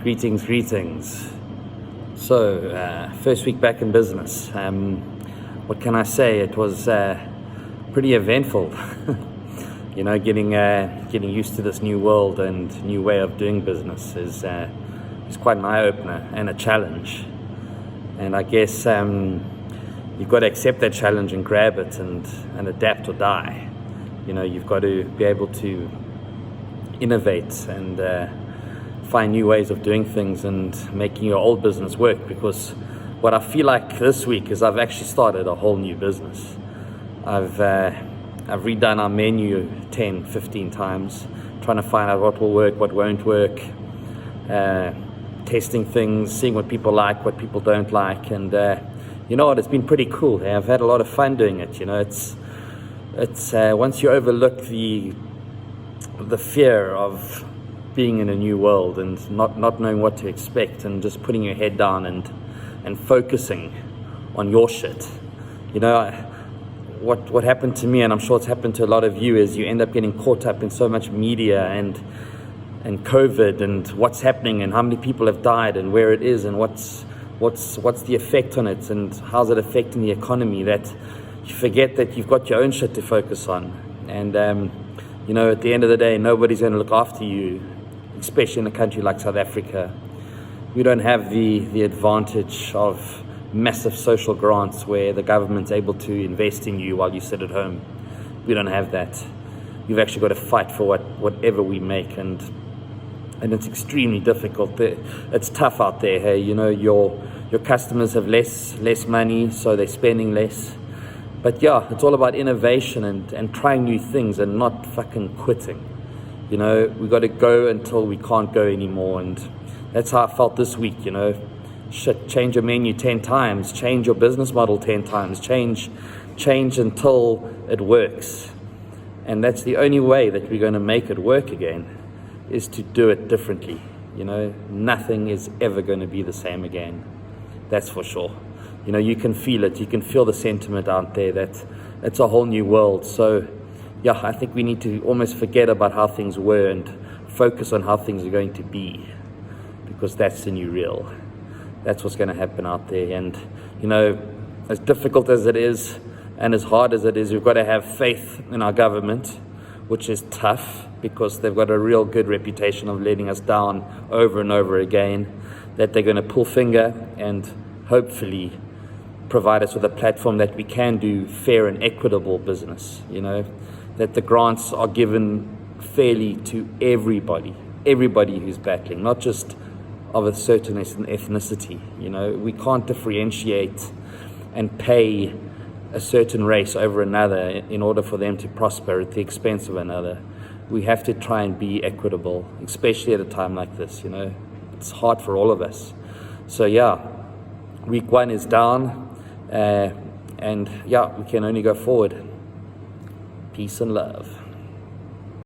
Greetings. So, first week back in business. What can I say? It was pretty eventful. Getting used to this new world and new way of doing business is quite an eye-opener and a challenge. And I guess you've got to accept that challenge and grab it and adapt or die. You've got to be able to innovate and find new ways of doing things and making your old business work, because what I feel like this week is I've actually started a whole new business. I've redone our menu 10, 15 times, trying to find out what will work, what won't work, testing things, seeing what people like, what people don't like, and you know what, it's been pretty cool. I've had a lot of fun doing it. It's once you overlook the fear of being in a new world and not knowing what to expect and just putting your head down and focusing on your shit. What happened to me, and I'm sure it's happened to a lot of you, is you end up getting caught up in so much media and COVID and what's happening and how many people have died and where it is and what's the effect on it and how's it affecting the economy, that you forget that you've got your own shit to focus on. And at the end of the day, nobody's going to look after you, especially in a country like South Africa. We don't have the advantage of massive social grants where the government's able to invest in you while you sit at home. We don't have that. You've actually got to fight for whatever we make, and it's extremely difficult. It's tough out there. Hey, your customers have less money, so they're spending less. But yeah, it's all about innovation and trying new things and not fucking quitting. We've got to go until we can't go anymore, and that's how I felt this week. Change your menu 10 times, change your business model 10 times, change until it works. And that's the only way that we're going to make it work again, is to do it differently. Nothing is ever going to be the same again. That's for sure. You can feel it. You can feel the sentiment out there that it's a whole new world. So yeah, I think we need to almost forget about how things were and focus on how things are going to be, because that's the new real. That's what's going to happen out there. And as difficult as it is and as hard as it is, we've got to have faith in our government, which is tough because they've got a real good reputation of letting us down over and over again, that they're going to pull finger and hopefully provide us with a platform that we can do fair and equitable business, that the grants are given fairly to everybody who's battling, not just of a certain ethnicity. We can't differentiate and pay a certain race over another in order for them to prosper at the expense of another. We have to try and be equitable, especially at a time like this. It's hard for all of us. So yeah, week 1 is down, and yeah, we can only go forward. Peace and love.